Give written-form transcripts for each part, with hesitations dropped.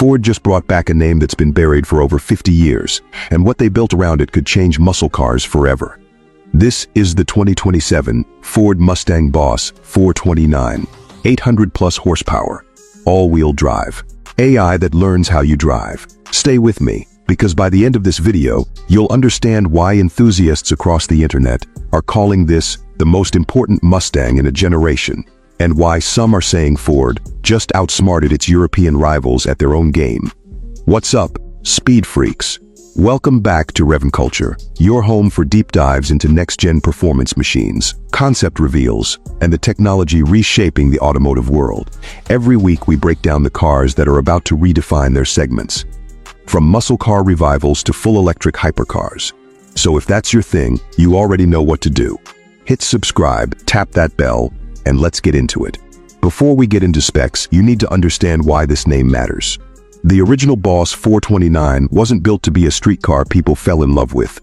Ford just brought back a name that's been buried for over 50 years, and what they built around it could change muscle cars forever. This is the 2027 Ford Mustang Boss 429, 800 plus horsepower, all-wheel drive. AI that learns how you drive. Stay with me, because by the end of this video, you'll understand why enthusiasts across the internet are calling this the most important Mustang in a generation, and why some are saying Ford just outsmarted its European rivals at their own game. What's up, speed freaks? Welcome back to Rev Culture, your home for deep dives into next-gen performance machines, concept reveals, and the technology reshaping the automotive world. Every week we break down the cars that are about to redefine their segments, from muscle car revivals to full electric hypercars. So if that's your thing, you already know what to do. Hit subscribe, tap that bell, and let's get into it. Before we get into specs, you need to understand why this name matters. The original Boss 429 wasn't built to be a street car people fell in love with.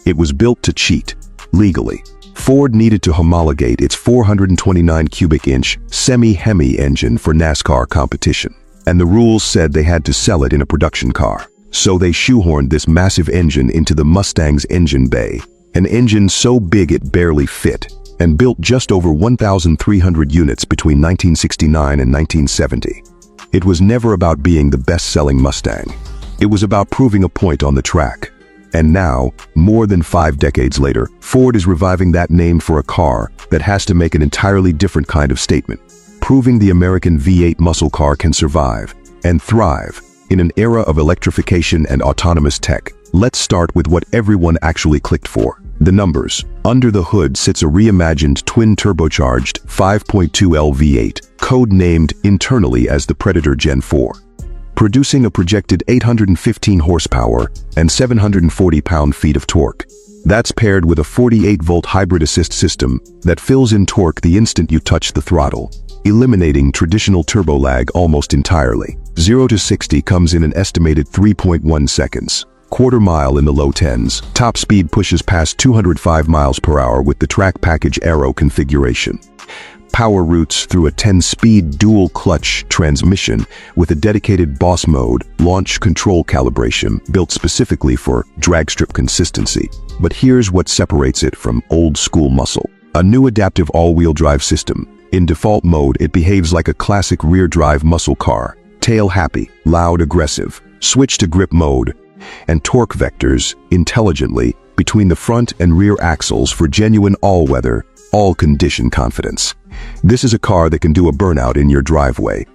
It was built to cheat, legally. Ford needed to homologate its 429 cubic inch semi-Hemi engine for NASCAR competition, and the rules said they had to sell it in a production car. So they shoehorned this massive engine into the Mustang's engine bay, an engine so big it barely fit, and built just over 1,300 units between 1969 and 1970. It was never about being the best-selling Mustang. It was about proving a point on the track. And now, more than 5 decades later, Ford is reviving that name for a car that has to make an entirely different kind of statement, proving the American V8 muscle car can survive and thrive in an era of electrification and autonomous tech. Let's start with what everyone actually clicked for. The numbers. Under the hood sits a reimagined twin-turbocharged 5.2L V8, code-named internally as the Predator Gen 4, producing a projected 815 horsepower and 740 pound-feet of torque. That's paired with a 48-volt hybrid assist system that fills in torque the instant you touch the throttle, eliminating traditional turbo lag almost entirely. 0 to 60 comes in an estimated 3.1 seconds. Quarter mile in the low 10s. Top speed pushes past 205 miles per hour with the track package Aero configuration. Power routes through a 10-speed dual-clutch transmission with a dedicated Boss mode launch control calibration built specifically for drag strip consistency. But here's what separates it from old-school muscle. A new adaptive all-wheel drive system. In default mode, it behaves like a classic rear-drive muscle car. Tail happy, loud aggressive. Switch to grip mode, and torque vectors intelligently between the front and rear axles for genuine all-weather, all-condition confidence. This is a car that can do a burnout in your driveway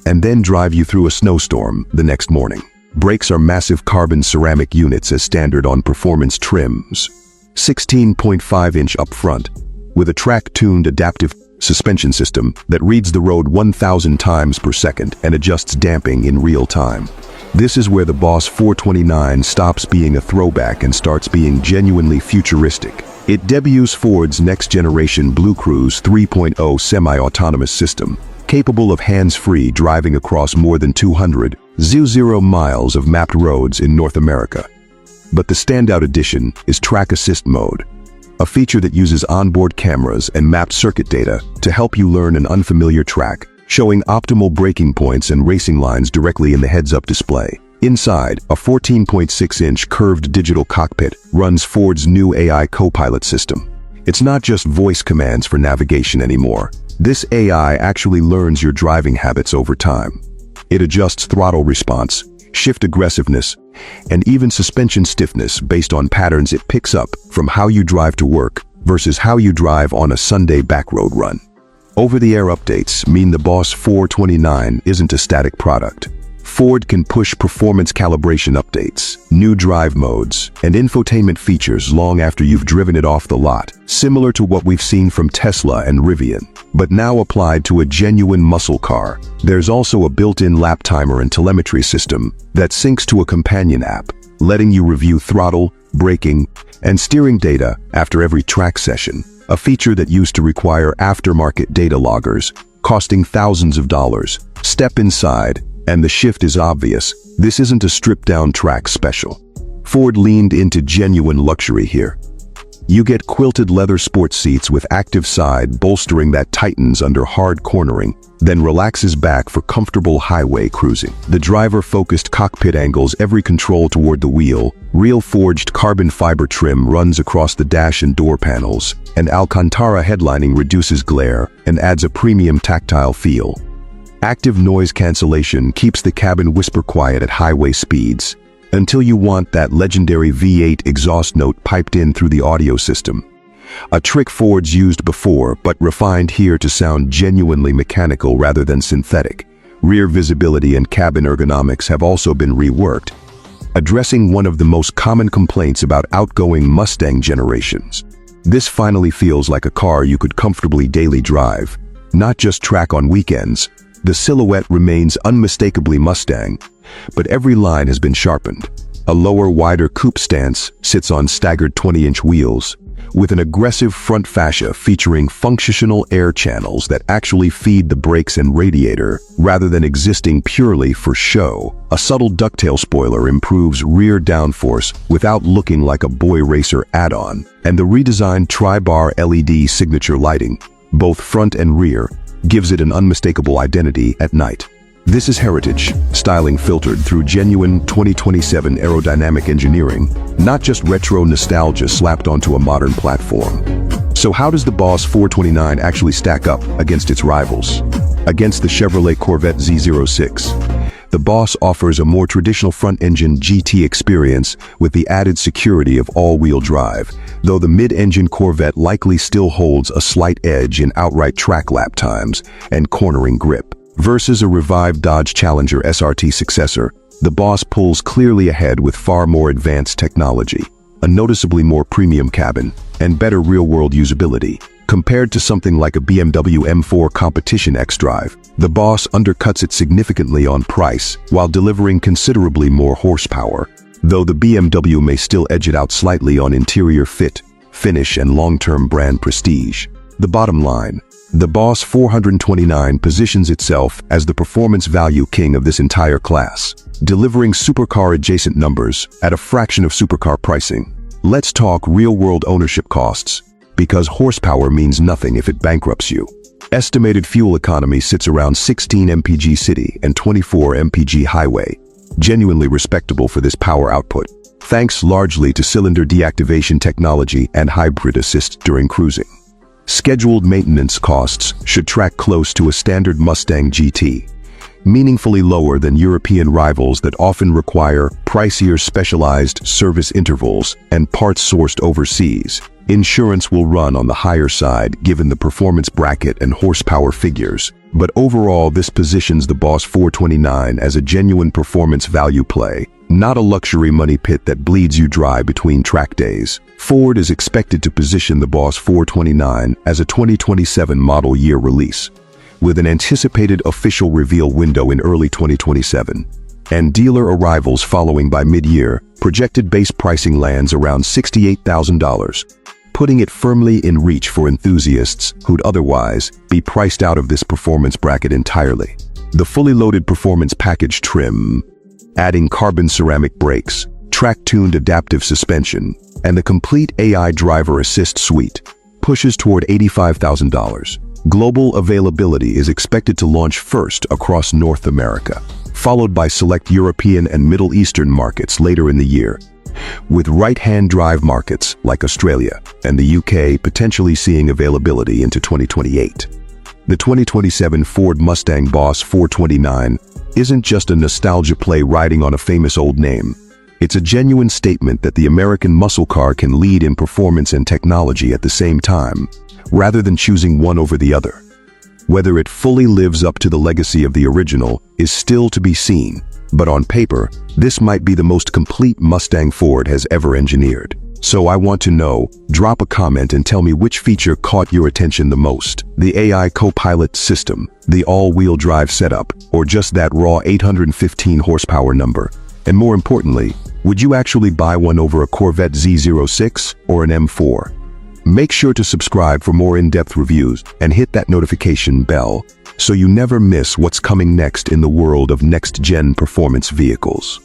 and then drive you through a snowstorm the next morning. Brakes are massive carbon ceramic units as standard on performance trims. 16.5-inch up front with a track-tuned adaptive suspension system that reads the road 1,000 times per second and adjusts damping in real time. This is where the Boss 429 stops being a throwback and starts being genuinely futuristic. It debuts Ford's next-generation Blue Cruise 3.0 semi-autonomous system, capable of hands-free driving across more than 200,000 miles of mapped roads in North America. But the standout addition is Track Assist mode, a feature that uses onboard cameras and mapped circuit data to help you learn an unfamiliar track, showing optimal braking points and racing lines directly in the heads-up display. Inside, a 14.6-inch curved digital cockpit runs Ford's new AI co-pilot system. It's not just voice commands for navigation anymore. This AI actually learns your driving habits over time. It adjusts throttle response, shift aggressiveness, and even suspension stiffness based on patterns it picks up from how you drive to work versus how you drive on a Sunday backroad run. Over-the-air updates mean the Boss 429 isn't a static product. Ford can push performance calibration updates, new drive modes, and infotainment features long after you've driven it off the lot, similar to what we've seen from Tesla and Rivian, but now applied to a genuine muscle car. There's also a built-in lap timer and telemetry system that syncs to a companion app, letting you review throttle, braking, and steering data after every track session, a feature that used to require aftermarket data loggers, costing thousands of dollars. Step inside, and the shift is obvious. This isn't a stripped-down track special. Ford leaned into genuine luxury here. You get quilted leather sports seats with active side bolstering that tightens under hard cornering, then relaxes back for comfortable highway cruising. The driver-focused cockpit angles every control toward the wheel, real forged carbon fiber trim runs across the dash and door panels, and Alcantara headlining reduces glare and adds a premium tactile feel. Active noise cancellation keeps the cabin whisper quiet at highway speeds, until you want that legendary V8 exhaust note piped in through the audio system. A trick Ford's used before, but refined here to sound genuinely mechanical rather than synthetic. Rear visibility and cabin ergonomics have also been reworked, addressing one of the most common complaints about outgoing Mustang generations. This finally feels like a car you could comfortably daily drive, not just track on weekends. The silhouette remains unmistakably Mustang, but every line has been sharpened. A lower, wider coupe stance sits on staggered 20-inch wheels, with an aggressive front fascia featuring functional air channels that actually feed the brakes and radiator, rather than existing purely for show. A subtle ducktail spoiler improves rear downforce without looking like a boy racer add-on, and the redesigned tri-bar LED signature lighting, both front and rear, gives it an unmistakable identity at night. This is heritage, styling filtered through genuine 2027 aerodynamic engineering, not just retro nostalgia slapped onto a modern platform. So how does the Boss 429 actually stack up against its rivals? Against the Chevrolet Corvette Z06, the Boss offers a more traditional front-engine GT experience with the added security of all-wheel drive, though the mid-engine Corvette likely still holds a slight edge in outright track lap times and cornering grip. Versus a revived Dodge Challenger SRT successor, the Boss pulls clearly ahead with far more advanced technology, a noticeably more premium cabin, and better real-world usability. Compared to something like a BMW M4 Competition X-Drive, the Boss undercuts it significantly on price while delivering considerably more horsepower, though the BMW may still edge it out slightly on interior fit, finish, and long-term brand prestige. The bottom line: the Boss 429 positions itself as the performance value king of this entire class, delivering supercar-adjacent numbers at a fraction of supercar pricing. Let's talk real-world ownership costs, because horsepower means nothing if it bankrupts you. Estimated fuel economy sits around 16 mpg city and 24 mpg highway, genuinely respectable for this power output, thanks largely to cylinder deactivation technology and hybrid assist during cruising. Scheduled maintenance costs should track close to a standard Mustang GT, meaningfully lower than European rivals that often require pricier specialized service intervals and parts sourced overseas. Insurance will run on the higher side given the performance bracket and horsepower figures, but overall this positions the Boss 429 as a genuine performance value play, not a luxury money pit that bleeds you dry between track days. Ford is expected to position the Boss 429 as a 2027 model year release, with an anticipated official reveal window in early 2027, and dealer arrivals following by mid-year. Projected base pricing lands around $68,000, putting it firmly in reach for enthusiasts who'd otherwise be priced out of this performance bracket entirely. The fully loaded performance package trim, adding carbon ceramic brakes, track-tuned adaptive suspension, and the complete AI driver assist suite, pushes toward $85,000. Global availability is expected to launch first across North America, followed by select European and Middle Eastern markets later in the year, with right-hand drive markets like Australia and the UK potentially seeing availability into 2028. The 2027 Ford Mustang Boss 429 isn't just a nostalgia play riding on a famous old name. It's a genuine statement that the American muscle car can lead in performance and technology at the same time, rather than choosing one over the other. Whether it fully lives up to the legacy of the original is still to be seen, but on paper, this might be the most complete Mustang Ford has ever engineered. So I want to know, drop a comment and tell me which feature caught your attention the most: the AI co-pilot system, the all-wheel drive setup, or just that raw 815 horsepower number? And more importantly, would you actually buy one over a Corvette Z06 or an M4? Make sure to subscribe for more in-depth reviews and hit that notification bell so you never miss what's coming next in the world of next-gen performance vehicles.